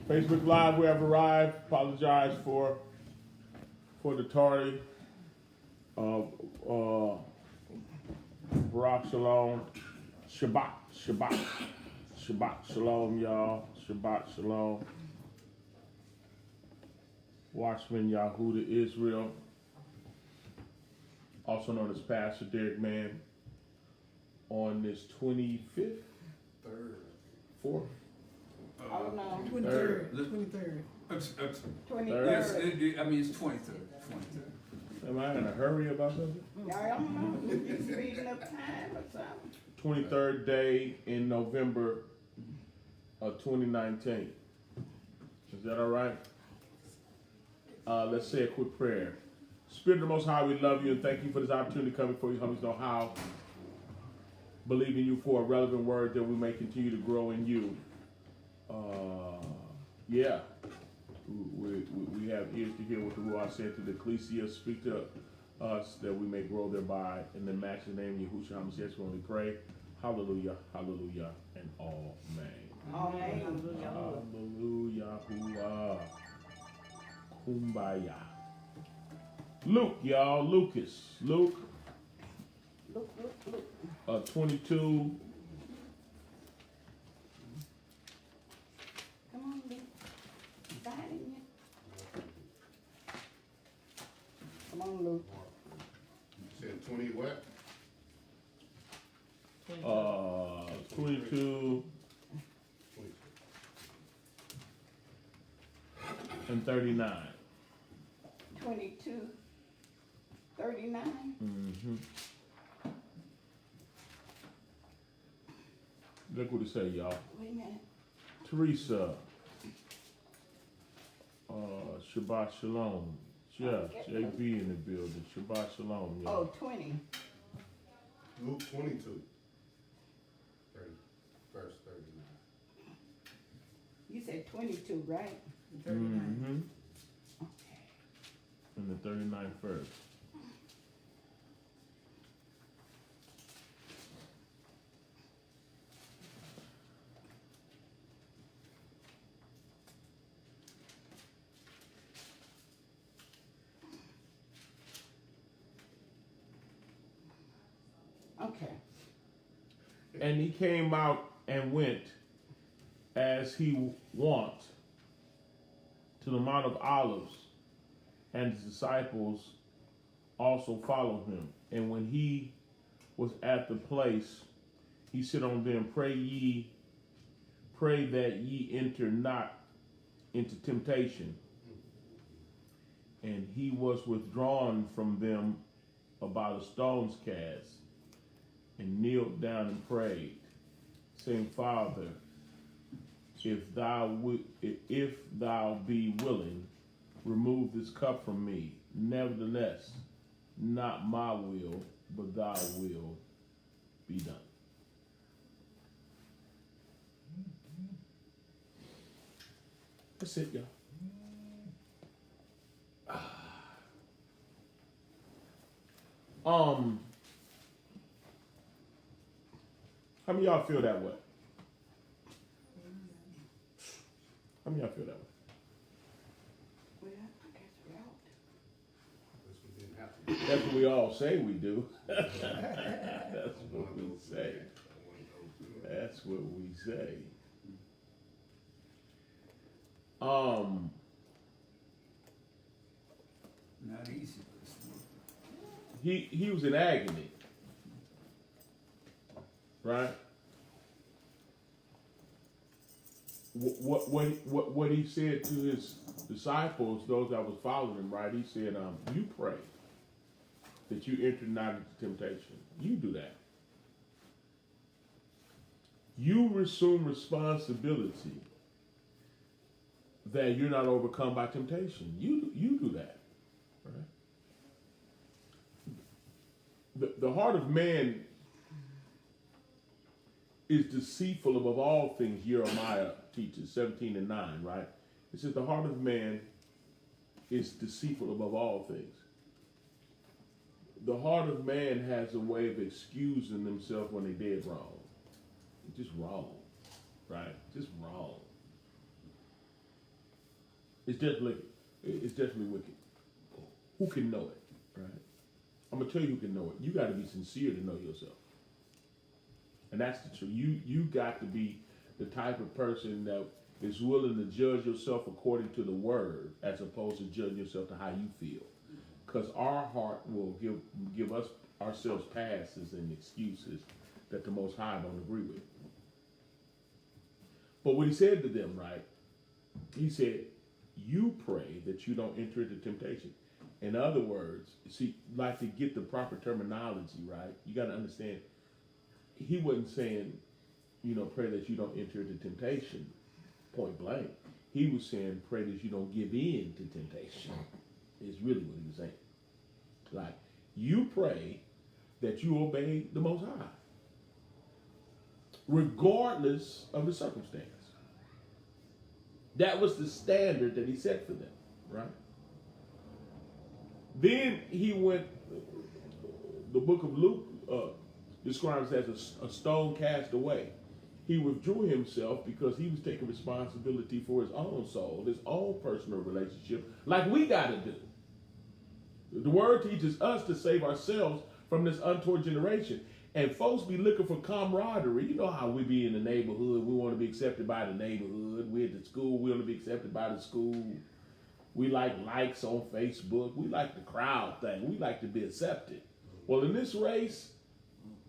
Facebook Live, we have arrived. Apologize for the tardy. Barak Shalom. Shabbat Shalom, y'all. Shabbat Shalom. Watchman Yahudah Israel, also known as Pastor Derek Mann, on this 25th? Third. 4th? Oh no. 23rd. 23rd. 23rd. I mean, it's 23rd. 23rd. Am I in a hurry about something? I don't know. Just speeding up time or something. 23rd day in November of 2019. Is that all right? Let's say a quick prayer. Spirit of the Most High, we love you and thank you for this opportunity to come before you. Help us know how. Believe in you for a relevant word that we may continue to grow in you. Yeah. We have ears to hear what the Ruach said to the ecclesia. Speak to us that we may grow thereby. In the master's name, Yahushua HaMashiach, we only pray. Hallelujah, hallelujah, and amen. Amen. Hallelujah, hallelujah. Kumbaya. Luke, y'all. Lucas. Luke. Look. 22. Come on, Luke. Fighting you. Come on, Luke. You said 20 what? 22 and 39. 22, 39. Mm-hmm. Look what it say, y'all. Wait a minute. Teresa. Shabbat Shalom. Jeff, JB in the building. Shabbat Shalom, y'all. Oh, 20. Luke 22. 30, verse 39. You said 22, right? 39. Mm-hmm. Okay. And the 39th verse. Okay. And he came out and went as he wont to the Mount of Olives, and his disciples also followed him. And when he was at the place, he said unto them, pray that ye enter not into temptation. And he was withdrawn from them about a stone's cast, and kneeled down and prayed, saying, Father, if thou be willing, remove this cup from me. Nevertheless, not my will, but thy will be done. That's it, y'all. How many of y'all feel that way? How many of y'all feel that way? Well, I guess we all This one didn't have to. That's what we all say we do. That's what we say. That's what we say. Not easy. He was in agony, right? What he said to his disciples, those that was following him, right? He said, you pray that you enter not into temptation. You do that. You assume responsibility that you're not overcome by temptation. You do that, right? The heart of man is deceitful above all things, Jeremiah teaches, 17 and 9, right? It says the heart of man is deceitful above all things. The heart of man has a way of excusing themselves when they did wrong. Just wrong, right? Just wrong. It's definitely wicked. Who can know it, right? I'm gonna tell you who can know it. You got to be sincere to know yourself, and that's the truth. You got to be the type of person that is willing to judge yourself according to the word, as opposed to judging yourself to how you feel, because our heart will give us ourselves passes and excuses that the Most High don't agree with. But what he said to them, right? He said, "You pray that you don't enter into temptation." In other words, see, like to get the proper terminology, right? You got to understand, he wasn't saying, pray that you don't enter into temptation, point blank. He was saying, pray that you don't give in to temptation, is really what he was saying. Like, you pray that you obey the Most High, regardless of the circumstance. That was the standard that he set for them, right? Then he went, the book of Luke describes it as a stone cast away. He withdrew himself because he was taking responsibility for his own soul, his own personal relationship, like we got to do. The word teaches us to save ourselves from this untoward generation. And folks be looking for camaraderie. You know how we be in the neighborhood. We want to be accepted by the neighborhood. We at the school. We want to be accepted by the school. We like likes on Facebook. We like the crowd thing. We like to be accepted. Well, in this race,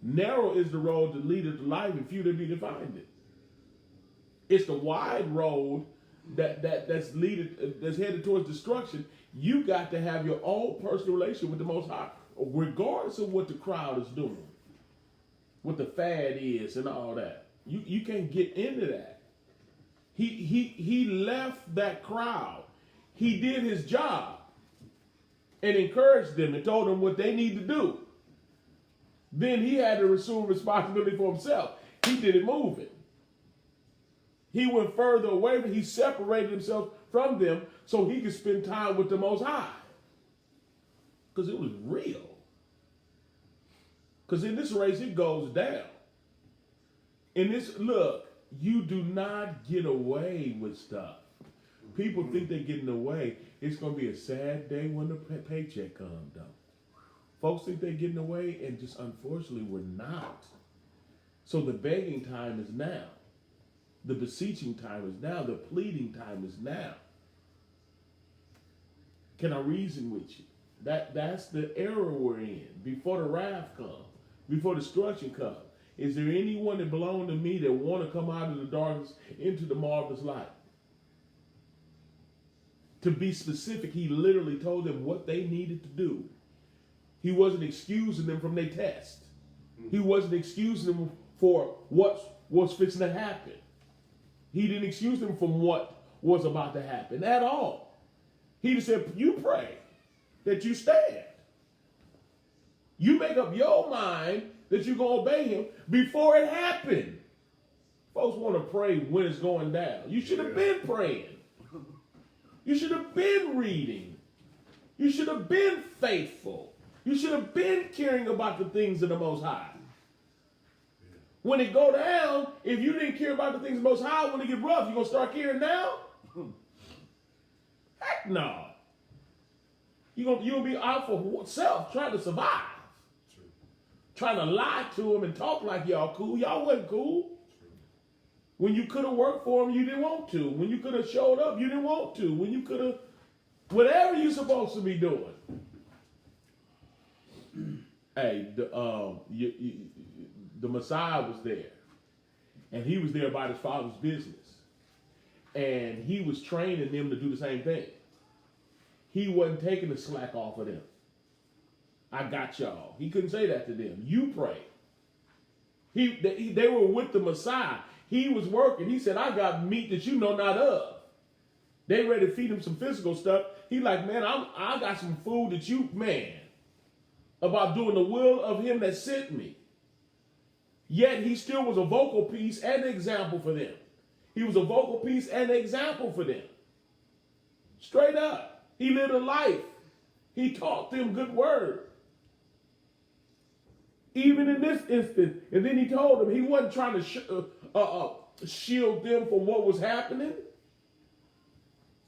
narrow is the road that leadeth to life, and few there be to find it. It's the wide road that's headed towards destruction. You got to have your own personal relationship with the Most High, regardless of what the crowd is doing, what the fad is, and all that. You can't get into that. He left that crowd. He did his job and encouraged them and told them what they need to do. Then he had to assume responsibility for himself. He didn't move it. He went further away, but he separated himself from them so he could spend time with the Most High. Because it was real. Because in this race, it goes down. In this, look, you do not get away with stuff. People think they're getting away. It's going to be a sad day when the paycheck comes, though. Folks think they're getting away, and just unfortunately, we're not. So the begging time is now. The beseeching time is now. The pleading time is now. Can I reason with you? That's the era we're in. Before the wrath comes, before destruction comes. Is there anyone that belong to me that want to come out of the darkness into the marvelous light? To be specific, he literally told them what they needed to do. He wasn't excusing them from their test. He wasn't excusing them for what was fixing to happen. He didn't excuse them from what was about to happen at all. He just said, you pray that you stand. You make up your mind that you're going to obey him before it happened. Folks want to pray when it's going down. You should have been praying. You should have been reading. You should have been faithful. You should have been caring about the things of the Most High. When it go down, if you didn't care about the things of the Most High, when it get rough, you going to start caring now? Heck no. You're going to be out for self, trying to survive. True. Trying to lie to them and talk like y'all cool. Y'all wasn't cool. True. When you could have worked for them, you didn't want to. When you could have showed up, you didn't want to. When you could have, whatever you're supposed to be doing. Hey, the Messiah was there. And he was there about his father's business. And he was training them to do the same thing. He wasn't taking the slack off of them. I got y'all. He couldn't say that to them. You pray. They were with the Messiah. He was working. He said, I got meat that you know not of. They ready to feed him some physical stuff. He like, man, I got some food that you, man, about doing the will of him that sent me. Yet he still was a vocal piece and an example for them. He was a vocal piece and an example for them. Straight up. He lived a life. He taught them good word. Even in this instance. And then he told them he wasn't trying to shield them from what was happening.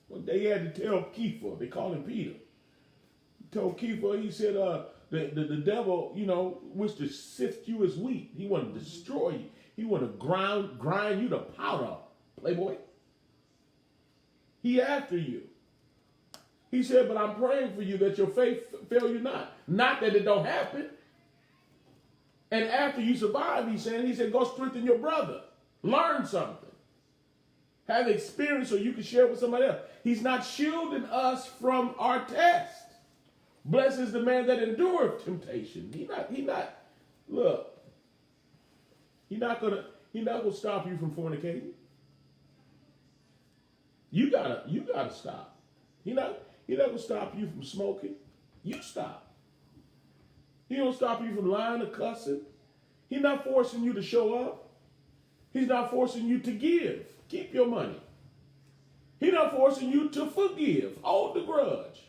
One day he had to tell Kepha, they call him Peter. He told Kepha, he said, the devil, wished to sift you as wheat. He wanted to destroy you. He wanted to grind you to powder, playboy. He after you. He said, but I'm praying for you that your faith fail you not. Not that it don't happen. And after you survive, he said, go strengthen your brother. Learn something. Have experience so you can share with somebody else. He's not shielding us from our test. Blessed is the man that endureth temptation. He not gonna stop you from fornicating. You gotta stop. He not gonna stop you from smoking. You stop. He don't stop you from lying or cussing. He's not forcing you to show up. He's not forcing you to give. Keep your money. He's not forcing you to forgive. Hold the grudge.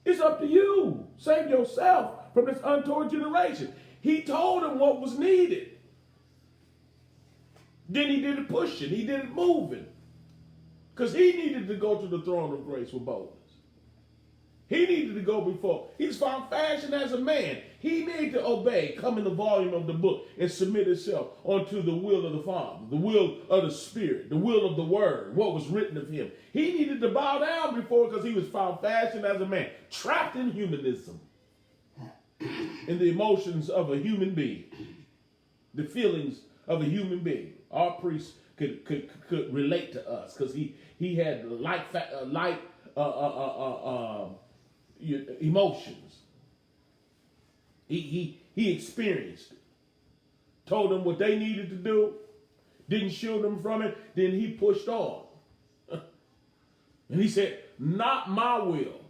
It's up to you. Save yourself from this untoward generation. He told him what was needed. Then he did it pushing. He did it moving. Because he needed to go to the throne of grace with boldness. He needed to go before. He's found fashion as a man. He needed to obey, come in the volume of the book, and submit himself unto the will of the Father, the will of the Spirit, the will of the Word, what was written of him. He needed to bow down before because he was found fashion as a man, trapped in humanism, in the emotions of a human being, the feelings of a human being. Our priest could relate to us because he had light emotions. He experienced it. Told them what they needed to do. Didn't shield them from it. Then he pushed on. And he said, not my will.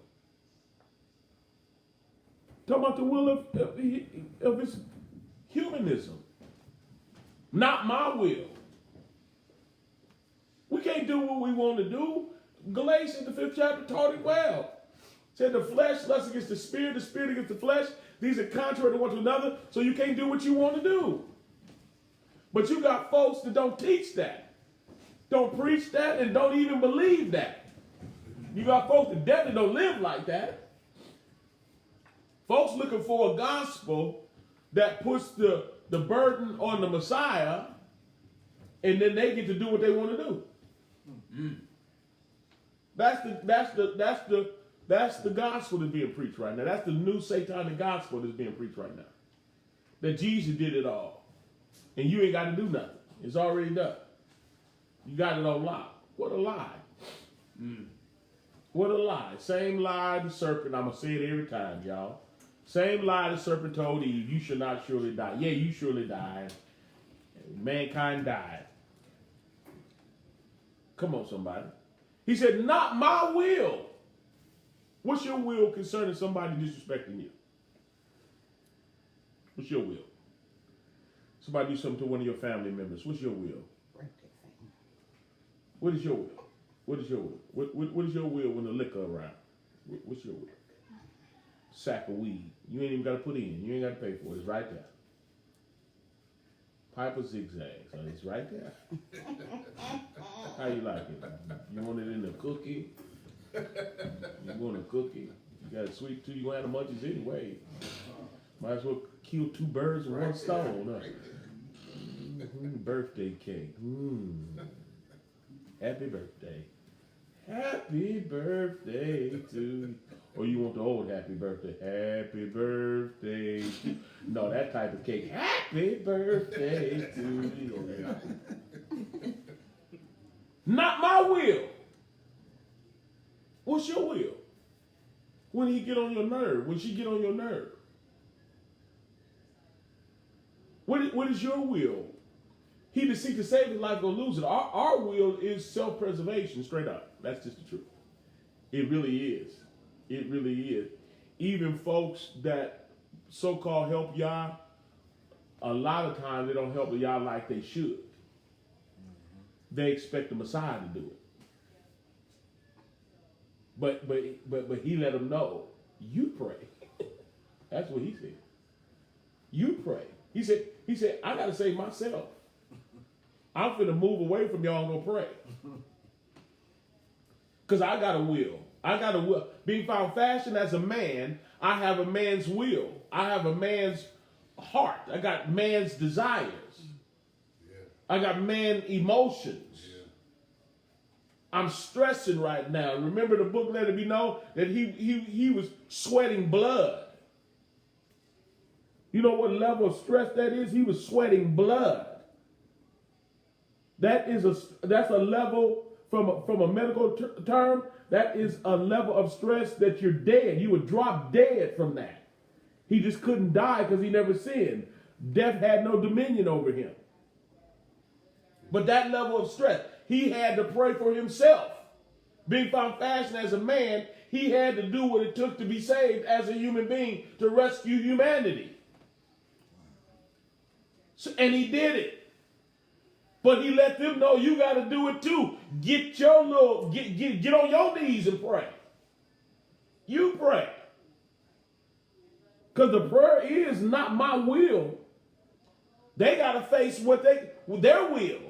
Talking about the will of his humanism. Not my will. We can't do what we want to do. Galatians, the 5th chapter, taught it well. Said the flesh lusts against the spirit against the flesh. These are contrary to one to another, so you can't do what you want to do. But you got folks that don't teach that, don't preach that, and don't even believe that. You got folks that definitely don't live like that. Folks looking for a gospel that puts the burden on the Messiah, and then they get to do what they want to do. Mm. That's the gospel that's being preached right now. That's the new satanic gospel that's being preached right now. That Jesus did it all. And you ain't got to do nothing. It's already done. You got it on lock. What a lie. Mm. What a lie. Same lie the serpent, I'm going to say it every time, y'all. Same lie the serpent told Eve, you shall not surely die. Yeah, you surely died. Mankind died. Come on, somebody. He said, not my will. What's your will concerning somebody disrespecting you? What's your will? Somebody do something to one of your family members. What's your will? What is your will? What is your will? What is your will when the liquor around? What's your will? Sack of weed. You ain't even got to put in. You ain't got to pay for it. It's right there. Pipe or zigzag. So it's right there. How you like it? You want it in a cookie? You want a cookie? You got a sweet tooth. You want to have the munchies anyway. Might as well kill two birds with one stone. Huh? Birthday cake. Happy birthday. Happy birthday to you. Or you want the old happy birthday. Happy birthday. No, that type of cake. Happy birthday to you. Not my will. What's your will? When he get on your nerve? When she get on your nerve? What is your will? He that seeks to save his life gonna lose it. Our will is self-preservation, straight up. That's just the truth. It really is. It really is. Even folks that so-called help y'all, a lot of times they don't help y'all like they should. They expect the Messiah to do it. But he let them know, you pray. That's what he said. You pray. He said, I gotta save myself. I'm finna move away from y'all and go pray. Because I got a will. I got a will. Being found fashioned as a man, I have a man's will. I have a man's heart. I got man's desires. Yeah. I got man emotions. Yeah. I'm stressing right now. Remember the book let it be known that he was sweating blood. You know what level of stress that is? He was sweating blood. That's a level from a medical term. That is a level of stress that you're dead. You would drop dead from that. He just couldn't die because he never sinned. Death had no dominion over him. But that level of stress, he had to pray for himself. Being found fashioned as a man, he had to do what it took to be saved as a human being to rescue humanity. So, and he did it. But he let them know you got to do it too. Get on your knees and pray. You pray. Because the prayer is not my will. They got to face their will.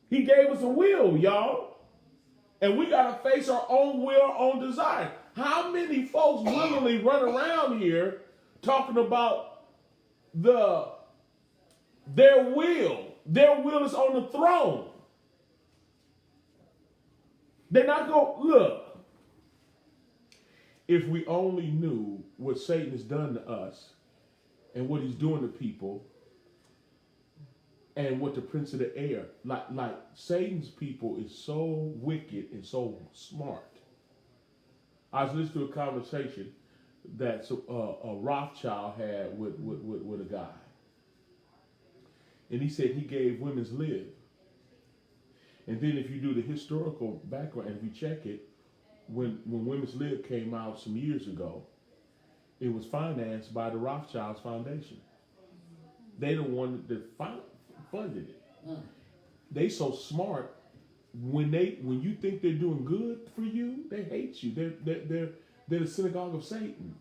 He gave us a will, y'all. And we got to face our own will, our own desire. How many folks willingly run around here talking about their will? Their will is on the throne. They're not going to look. If we only knew what Satan has done to us and what he's doing to people and what the prince of the air, like Satan's people is so wicked and so smart. I was listening to a conversation that a Rothschild had with a guy. And he said he gave women's lib. And then if you do the historical background, if you check it, when women's lib came out some years ago, it was financed by the Rothschilds Foundation. They the one that funded it. They so smart. When you think they're doing good for you, they hate you. They're the synagogue of Satan.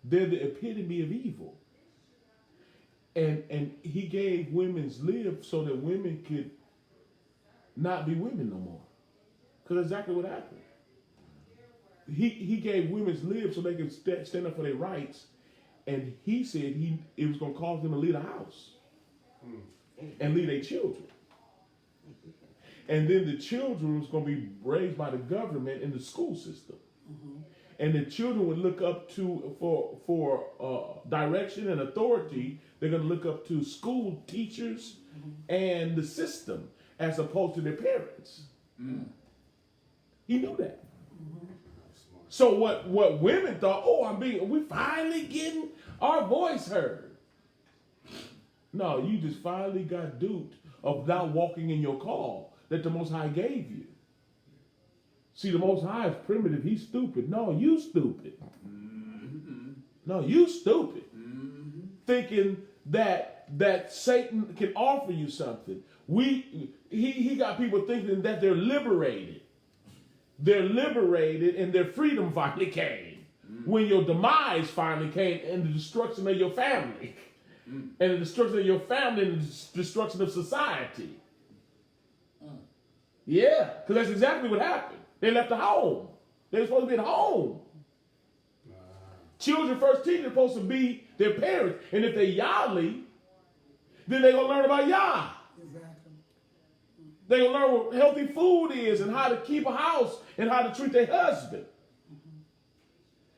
They're the epitome of evil. And he gave women's lib so that women could not be women no more. Because that's exactly what happened. He gave women's lib so they could stand up for their rights. And he said it was going to cause them to leave the house and leave their children. And then the children was going to be raised by the government in the school system. And the children would look up to, for direction and authority, they're going to look up to school teachers and the system as opposed to their parents. He knew that. So what women thought, we finally getting our voice heard. No, you just finally got duped of not walking in your call that the Most High gave you. See, the Most High is primitive. He's stupid. No, you stupid. No, you stupid. Thinking that Satan can offer you something. He got people thinking that they're liberated. They're liberated and their freedom finally came. When your demise finally came and the destruction of your family. And the destruction of your family and the destruction of society. Yeah, because that's exactly what happened. They left the home. They were supposed to be at home. Children first teachers are supposed to be their parents. And if they Yahweh, then they're going to learn about Yah. Exactly. They're going to learn what healthy food is and how to keep a house and how to treat their husband.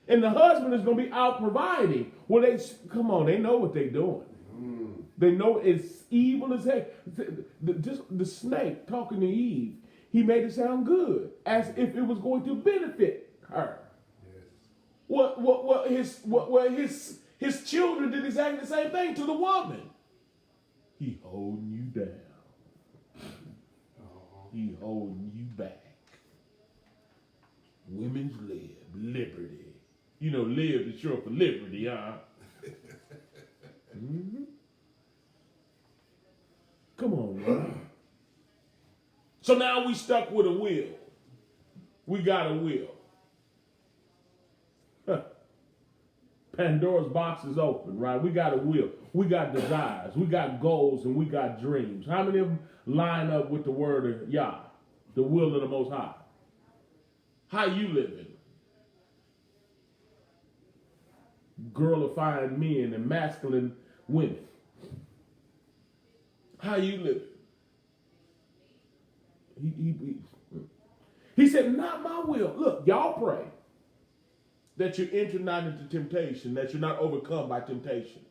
And the husband is going to be out providing. Well, they know what they're doing. They know it's evil as heck. Just the snake talking to Eve, he made it sound good, as if it was going to benefit her. Yes. His children did exactly the same thing to the woman. He holding you down. He holding you back. Women's liberty. You know, live is short for liberty, huh? Come on, man. So now we stuck with a will. We got a will. Pandora's box is open, right? We got a will. We got desires. We got goals and we got dreams. How many of them line up with the word of Yah, the will of the Most High? How you living? Girlifying men and masculine women. How you living? He said, not my will. Look, y'all pray that you enter not into temptation, that you're not overcome by temptation,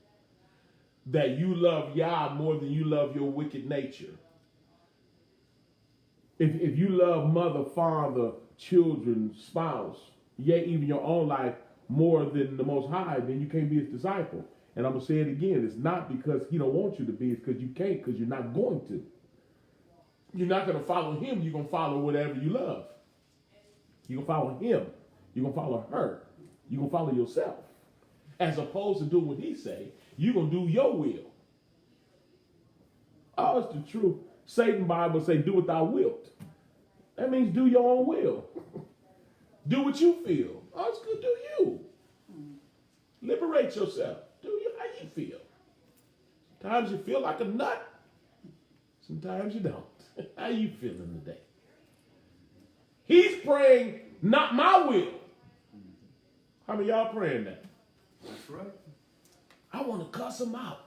that you love Yah more than you love your wicked nature. If you love mother, father, children, spouse, yea, even your own life more than the Most High, then you can't be his disciple. And I'm going to say it again. It's not because he don't want you to be. It's because you can't, because you're not going to. You're not going to follow him. You're going to follow whatever you love. You're going to follow him. You're going to follow her. You're going to follow yourself. As opposed to doing what he say, you're going to do your will. Oh, it's the truth. Satan Bible say, do what thou wilt. That means do your own will. Do what you feel. Oh, it's good, do you. Liberate yourself. Do you how you feel. Sometimes you feel like a nut. Sometimes you don't. How you feeling today? He's praying, not my will. How many of y'all praying that? That's right. I want to cuss him out.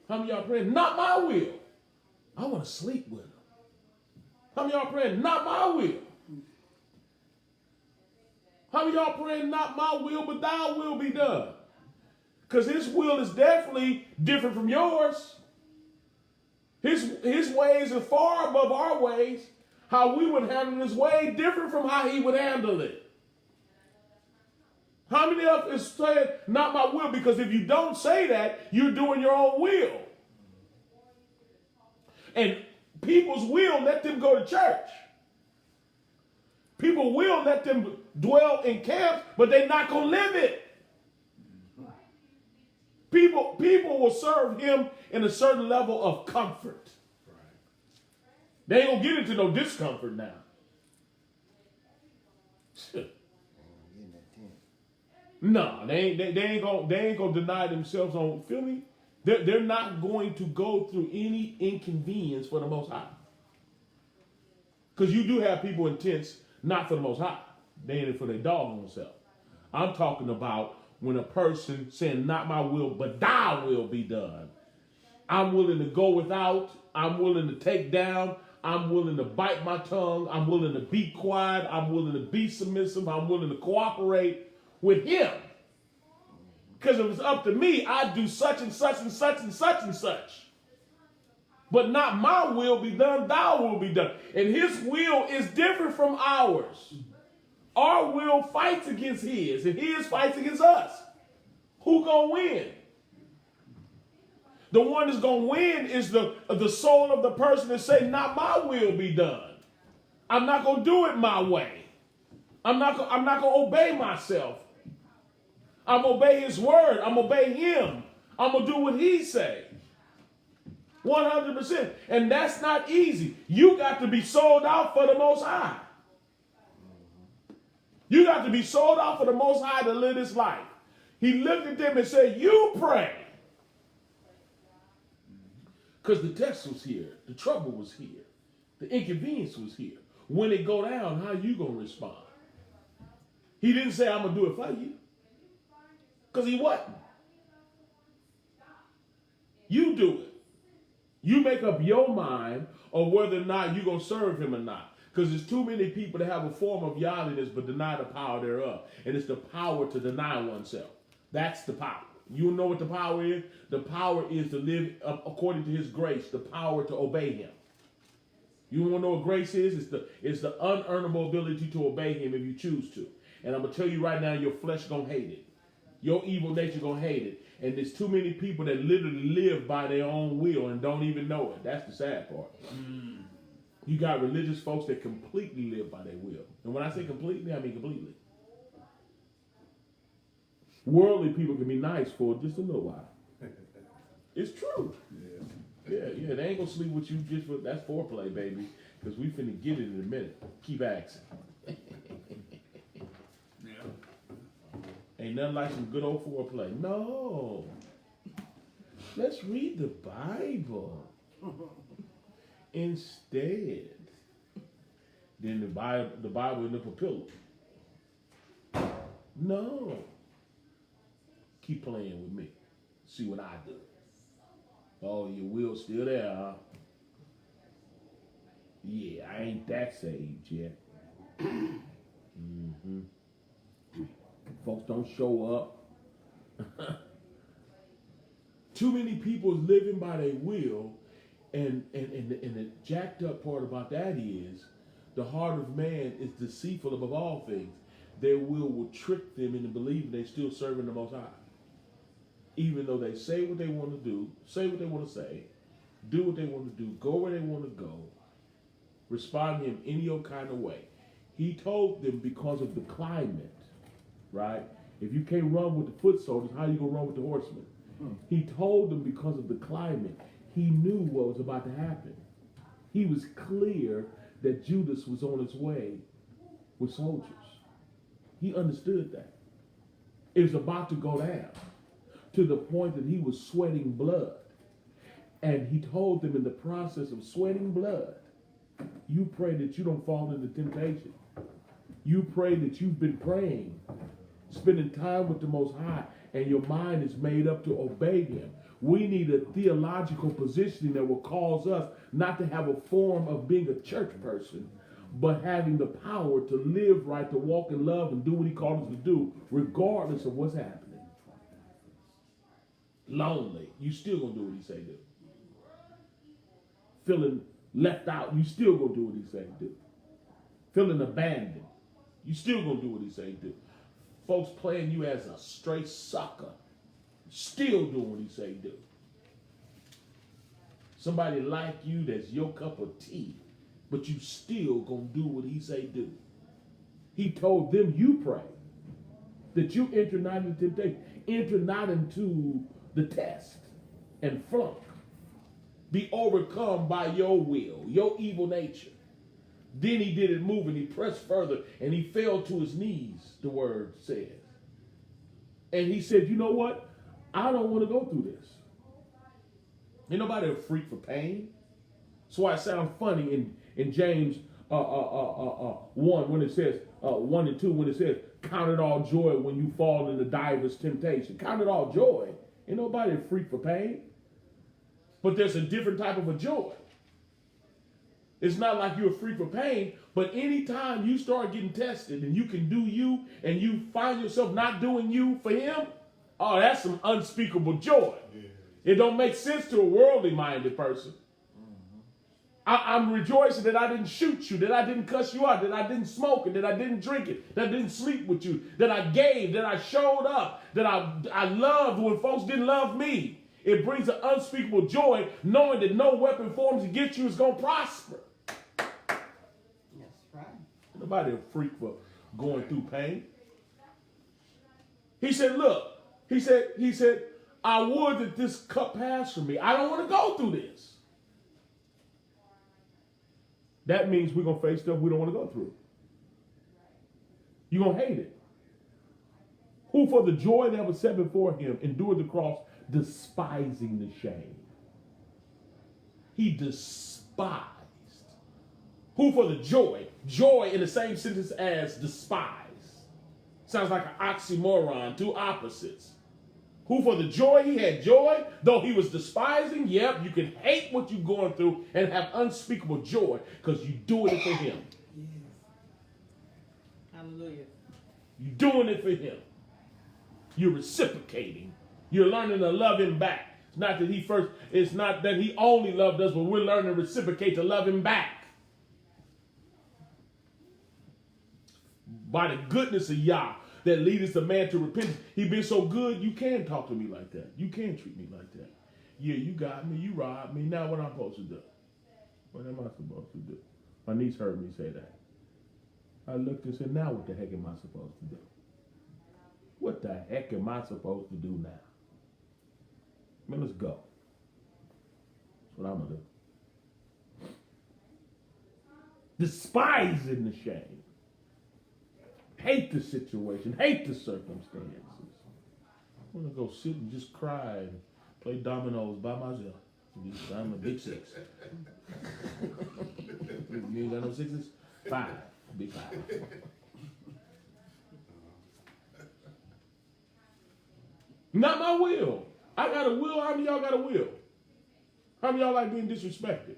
How many of y'all praying, not my will? I want to sleep with him. How many of y'all praying, not my will? How many of y'all praying, not my will, but thy will be done? Because his will is definitely different from yours. His ways are far above our ways. How we would handle his way different from how he would handle it. How many of us saying, not my will? Because if you don't say that, you're doing your own will. And people's will let them go to church. People will let them dwell in camps, but they're not going to live it. People will serve him in a certain level of comfort. They ain't going to get into no discomfort now. No, they ain't gonna deny themselves on, feel me? They're not going to go through any inconvenience for the Most High. Because you do have people in tents, not for the Most High. They in it for their doggone self. I'm talking about when a person saying, not my will, but thy will be done. I'm willing to go without. I'm willing to take down. I'm willing to bite my tongue. I'm willing to be quiet. I'm willing to be submissive. I'm willing to cooperate with him. Because if it's up to me, I'd do such and such and such and such and such. But not my will be done, thy will be done. And his will is different from ours. Our will fights against his, and his fights against us. Who gonna win? The one that's gonna win is the soul of the person that say, not my will be done. I'm not gonna do it my way. I'm not gonna obey myself. I'm gonna obey his word. I'm gonna obey him. I'm gonna do what he say. 100%. And that's not easy. You got to be sold out for the Most High. You got to be sold out for the Most High to live this life. He looked at them and said, you pray. Because the test was here. The trouble was here. The inconvenience was here. When it go down, how you going to respond? He didn't say, I'm going to do it for you. Because he wasn't. You do it. You make up your mind on whether or not you're going to serve him or not. Because there's too many people that have a form of godliness but deny the power thereof. And it's the power to deny oneself. That's the power. You know what the power is? The power is to live according to his grace. The power to obey him. You want to know what grace is? It's the unearnable ability to obey him if you choose to. And I'm going to tell you right now, your flesh going to hate it. Your evil nature going to hate it. And there's too many people that literally live by their own will and don't even know it. That's the sad part. You got religious folks that completely live by their will. And when I say completely, I mean completely. Worldly people can be nice for just a little while. It's true. Yeah, they ain't gonna sleep with you just for, that's foreplay, baby. Because we finna get it in a minute. Keep asking. Ain't nothing like some good old foreplay. No. Let's read the Bible. Instead, then the Bible end up a pillow. No. Keep playing with me. See what I do. Oh, your will's still there, huh? Yeah, I ain't that saved yet. Mm-hmm. Folks don't show up. Too many people is living by their will, and the jacked up part about that is the heart of man is deceitful above all things. Their will trick them into believing they're still serving the Most High. Even though they say what they want to do, say what they want to say, do what they want to do, go where they want to go, respond to him any old kind of way. He told them because of the climate, right? If you can't run with the foot soldiers, how you going to run with the horsemen? He told them because of the climate. He knew what was about to happen. He was clear that Judas was on his way with soldiers. He understood that. It was about to go down to the point that he was sweating blood. And he told them in the process of sweating blood, you pray that you don't fall into temptation. You pray that you've been praying, spending time with the Most High, and your mind is made up to obey him. We need a theological positioning that will cause us not to have a form of being a church person, but having the power to live right, to walk in love, and do what he called us to do, regardless of what's happening. Lonely, you still gonna do what he say do. Feeling left out, you still gonna do what he say do. Feeling abandoned, you still gonna do what he say do. Folks playing you as a straight sucker, still doing what he say do. Somebody like you that's your cup of tea, but you still gonna do what he say do. He told them, you pray that you enter not into temptation, enter not into the test and flunk. Be overcome by your will, your evil nature. Then he did it move and he pressed further and he fell to his knees, the word says. And he said, you know what? I don't want to go through this. Ain't nobody a freak for pain. That's why it sounds funny in James 1 when it says, 1 and 2 when it says, count it all joy when you fall into divers temptation. Count it all joy. Ain't nobody a freak for pain. But there's a different type of a joy. It's not like you're a freak for pain, but anytime you start getting tested and you can do you and you find yourself not doing you for him, oh, that's some unspeakable joy. Yeah. It don't make sense to a worldly minded person. I'm rejoicing that I didn't shoot you, that I didn't cuss you out, that I didn't smoke it, that I didn't drink it, that I didn't sleep with you, that I gave, that I showed up, that I loved when folks didn't love me. It brings an unspeakable joy knowing that no weapon formed against you is going to prosper. That's right. Nobody a freak for going through pain. He said, look, he said, I would that this cup pass from me. I don't want to go through this. That means we're going to face stuff we don't want to go through. You're going to hate it. Who for the joy that was set before him endured the cross, despising the shame. He despised. Who for the joy in the same sentence as despise. Sounds like an oxymoron, two opposites. Who for the joy, he had joy, though he was despising. Yep, you can hate what you're going through and have unspeakable joy because you're doing it for him. Yes. Hallelujah. You're doing it for him. You're reciprocating. You're learning to love him back. It's not that he only loved us, but we're learning to reciprocate to love him back. By the goodness of Yah that leads the man to repentance. He been so good, you can't talk to me like that. You can't treat me like that. Yeah, you got me, you robbed me. Now what I'm supposed to do? What am I supposed to do? My niece heard me say that. I looked and said, now what the heck am I supposed to do? What the heck am I supposed to do now? Man, let's go. That's what I'm going to do. Despising the shame. Hate the situation. Hate the circumstances. I want to go sit and just cry and play dominoes by myself. I'm a big six. You ain't got no sixes? 5. Be 5. Not my will. I got a will. How many of y'all got a will? How many of y'all like being disrespected?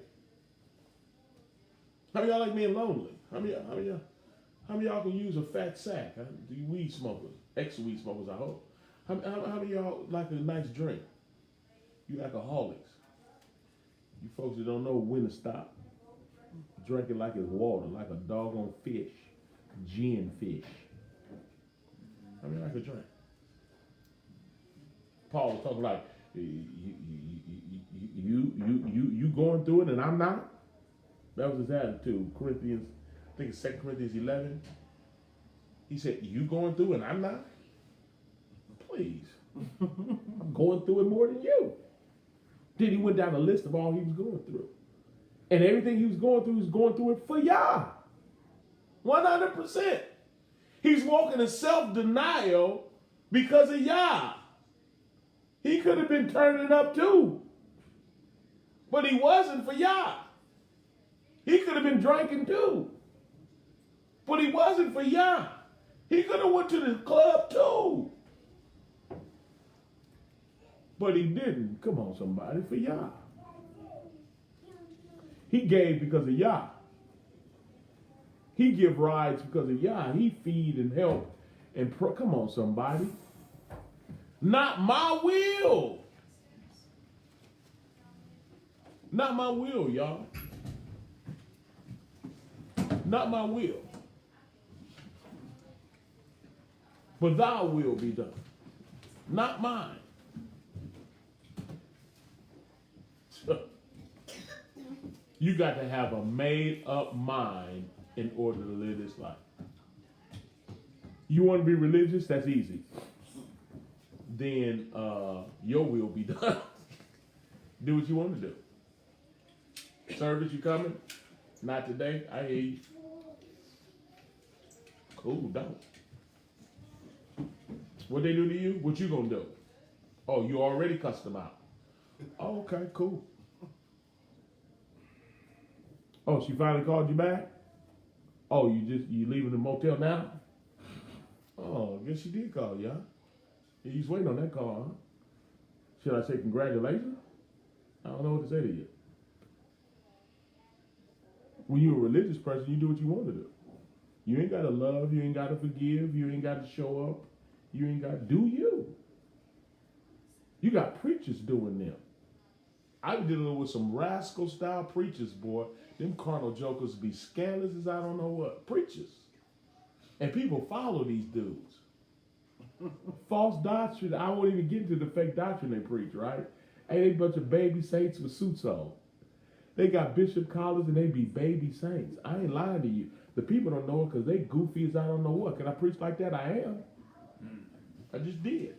How many of y'all like being lonely? How many of y'all can use a fat sack? Huh? Do you weed smokers? Ex-weed smokers, I hope. How many of y'all like a nice drink? You alcoholics. You folks that don't know when to stop. Drink it like it's water, like a doggone fish. Gin fish. How many like a drink? Paul was talking like, you going through it and I'm not? That was his attitude. Corinthians, I think it's 2 Corinthians 11. He said, you going through it and I'm not? Please. I'm going through it more than you. Then he went down a list of all he was going through. And everything he was going through it for Yah. 100%. He's walking in self-denial because of Yah. He could have been turning up too. But he wasn't for Yah. He could have been drinking too. But he wasn't for Yah. He could have went to the club too. But he didn't. Come on, somebody, for Yah. He gave because of Yah. He give rides because of Yah. He feed and help and come on, somebody. Not my will. Not my will, y'all. Not my will. But thy will be done. Not mine. You got to have a made up mind in order to live this life. You want to be religious? That's easy. Then your will be done. Do what you want to do. Service, you coming? Not today? I hear you. Cool, don't. What they do to you? What you gonna do? Oh, you already cussed them out. Oh, okay, cool. Oh, she finally called you back? Oh, you leaving the motel now? Oh, I guess she did call you, huh? You was waiting on that call, huh? Should I say congratulations? I don't know what to say to you. When you're a religious person, you do what you want to do. You ain't got to love, you ain't got to forgive, you ain't got to show up, you ain't got to do you. You got preachers doing them. I be dealing with some rascal style preachers, boy. Them carnal jokers be scandalous as I don't know what. Preachers. And people follow these dudes. False doctrine. I won't even get into the fake doctrine they preach, right? Hey, they bunch of baby saints with suits on. They got bishop collars and they be baby saints. I ain't lying to you. The people don't know it because they goofy as I don't know what. Can I preach like that? I am. I just did.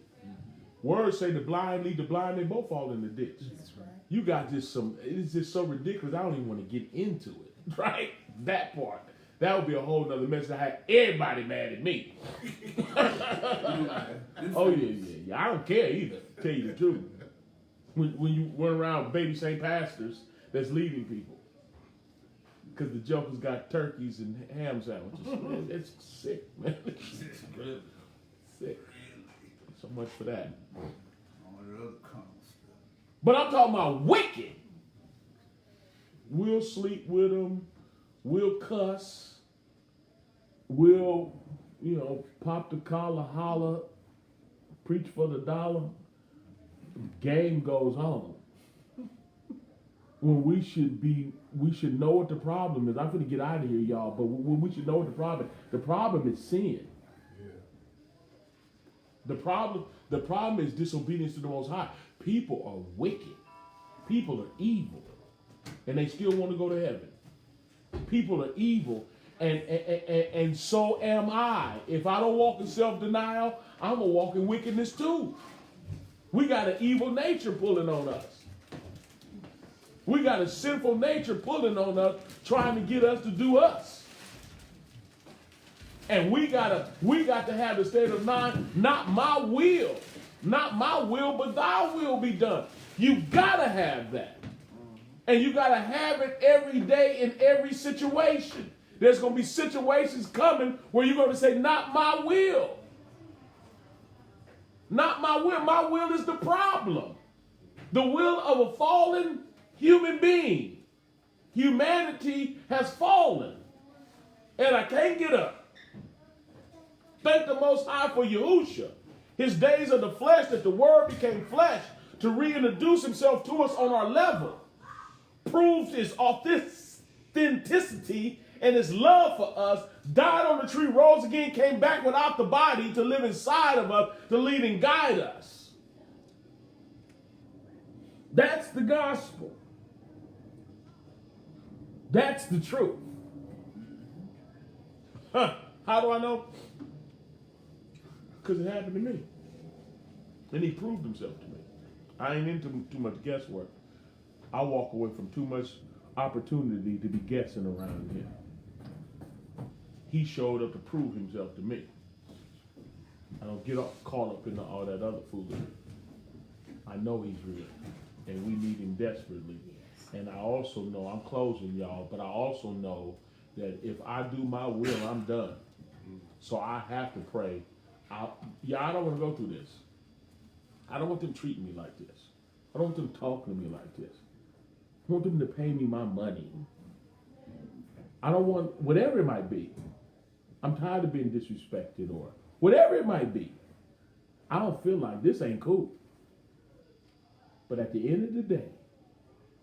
Words say the blind lead the blind, they both fall in the ditch. That's right. You got just it's just so ridiculous, I don't even want to get into it, right? That part. That would be a whole nother message. I had everybody mad at me. Oh, yeah. I don't care either, to tell you the truth. When you run around baby saint pastors that's leading people. Because the jokers got turkeys and ham sandwiches. Man, it's sick, man. Sick. So much for that. But I'm talking about wicked. We'll sleep with them. We'll cuss. We'll, pop the collar, holler, preach for the dollar. Game goes on. When we should know what the problem is. I'm going to get out of here, y'all. But when we should know what the problem is sin. The problem is disobedience to the Most High. People are wicked. People are evil. And they still want to go to heaven. People are evil. And so am I. If I don't walk in self-denial, I'm going to walk in wickedness too. We got an evil nature pulling on us. We got a sinful nature pulling on us, trying to get us to do us. And we got to have the state of mind, not my will, but thy will be done. You gotta have that. And you gotta have it every day in every situation. There's going to be situations coming where you're going to say, not my will. Not my will. My will is the problem. The will of a fallen human being. Humanity has fallen. And I can't get up. Thank the Most High for Yahudah. His days of the flesh, that the Word became flesh to reintroduce himself to us on our level. Proved his authenticity and his love for us, died on the tree, rose again, came back without the body to live inside of us, to lead and guide us. That's the gospel. That's the truth. How do I know? Because it happened to me. And he proved himself to me. I ain't into too much guesswork. I walk away from too much opportunity to be guessing around him. He showed up to prove himself to me. I don't get caught up in all that other foolery. I know he's real, and we need him desperately. And I also know, I'm closing, y'all, but I also know that if I do my will, I'm done. So I have to pray. I don't want to go through this. I don't want them treating me like this. I don't want them talking to me like this. I want them to pay me my money. I don't want, whatever it might be. I'm tired of being disrespected or whatever it might be. I don't feel like this ain't cool. But at the end of the day,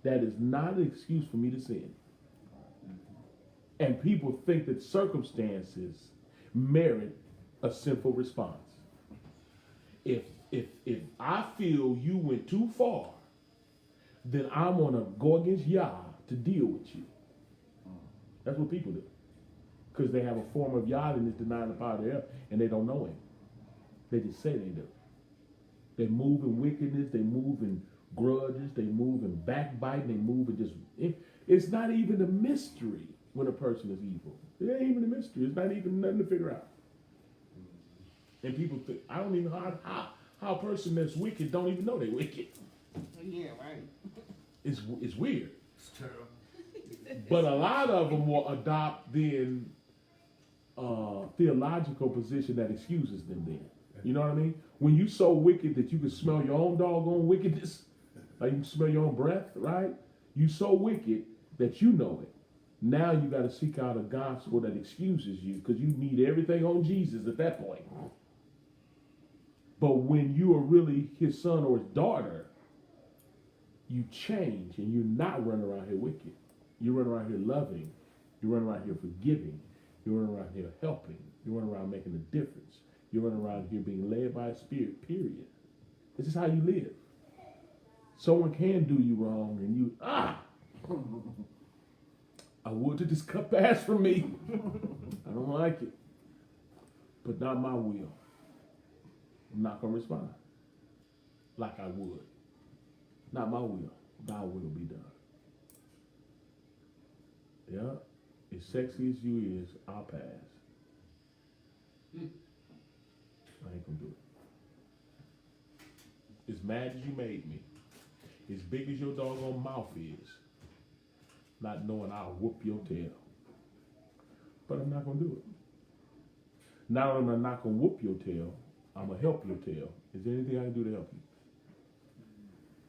that is not an excuse for me to sin. And people think that circumstances merit a sinful response. If I feel you went too far, then I'm gonna go against Yah to deal with you. That's what people do. Because they have a form of Yahdiness denying the power thereof, and they don't know him. They just say they do. They move in wickedness, they move in grudges, they move in backbiting, they move in just, it's not even a mystery when a person is evil. It ain't even a mystery. It's not even nothing to figure out. And people think, I don't even know how a person that's wicked don't even know they're wicked. Yeah, right. It's weird. It's terrible. But a lot of them will adopt then theological position that excuses them then. You know what I mean? When you so wicked that you can smell your own doggone wickedness, like you can smell your own breath, right? You so wicked that you know it. Now you got to seek out a gospel that excuses you because you need everything on Jesus at that point. But when you are really his son or his daughter, you change and you're not running around here wicked. You run around here loving. You run around here forgiving. You run around here helping. You run around making a difference. You run around here being led by a spirit, period. This is how you live. Someone can do you wrong and you, I would that this cup pass from me. I don't like it. But not my will. I'm not going to respond like I would. Not my will. Thy will be done. Yeah. As sexy as you is, I'll pass. I ain't gonna do it. As mad as you made me, as big as your doggone mouth is, not knowing I'll whoop your tail. But I'm not gonna do it. Not only am I not gonna whoop your tail, I'm gonna help your tail. Is there anything I can do to help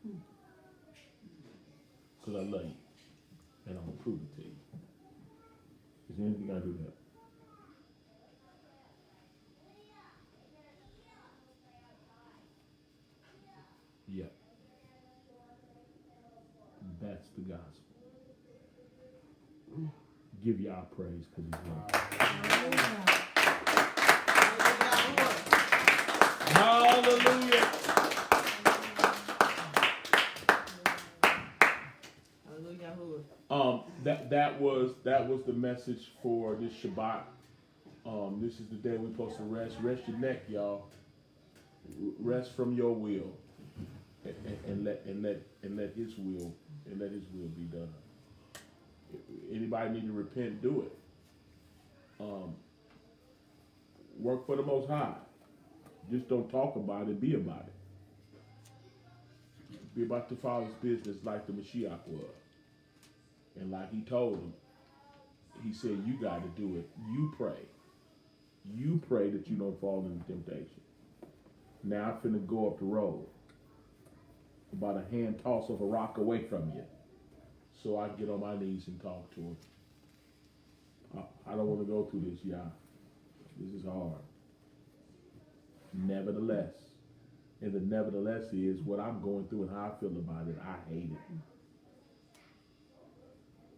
you? Because I love you. And I'm gonna prove it to you. Is there anything I can do to help? Yep. That's the gospel. Give y'all praise because he's won. Hallelujah. That was the message for this Shabbat. This is the day we're supposed to rest. Rest your neck, y'all. Rest from your will, and let His will be done. Anybody need to repent? Do it. Work for the Most High. Just don't talk about it. Be about it. Be about the Father's business like the Mashiach was. And like he told him, he said, you got to do it. You pray. You pray that you don't fall into temptation. Now I'm finna go up the road, about a hand toss of a rock away from you, so I get on my knees and talk to him. I don't want to go through this, y'all. This is hard. Nevertheless, and the nevertheless is what I'm going through and how I feel about it. I hate it.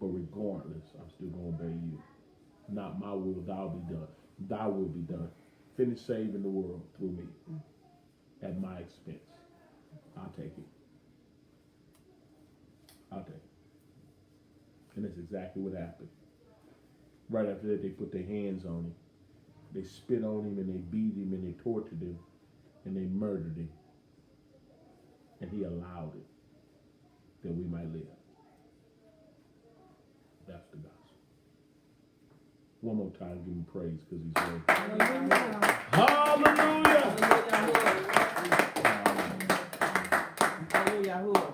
But regardless, I'm still going to obey you. Not my will, thou be done. Thy will be done. Finish saving the world through me at my expense. I'll take it. I'll take it. And that's exactly what happened. Right after that, they put their hands on him. They spit on him and they beat him and they tortured him and they murdered him. And he allowed it that we might live. That's the gospel. One more time, give him praise because he's worthy. Hallelujah! Hallelujah.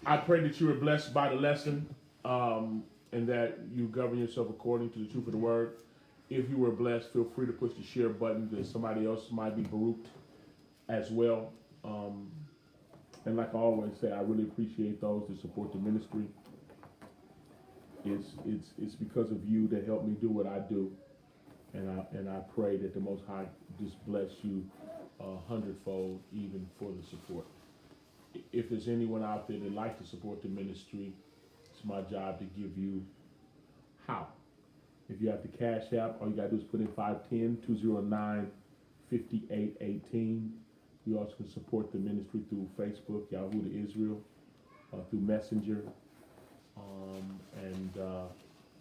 I pray that you were blessed by the lesson and that you govern yourself according to the truth of the word. If you were blessed, feel free to push the share button that somebody else might be baruched as well. And like I always say, I really appreciate those that support the ministry. It's because of you that help me do what I do, and I pray that the Most High just bless you 100-fold even for the support. If there's anyone out there that like to support the ministry, it's my job to give you how. If you have the Cash App, all you gotta do is put in 510-209-5818. You also can support the ministry through Facebook, Yahudah Israel, through Messenger, and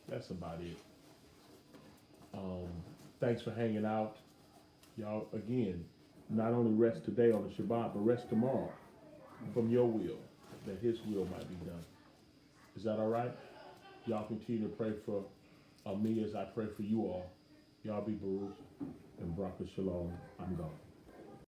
that's about it. Thanks for hanging out. Y'all, again, not only rest today on the Shabbat, but rest tomorrow from your will, that his will might be done. Is that all right? Y'all continue to pray for me as I pray for you all. Y'all be baruch and Baruch Shalom. I'm gone.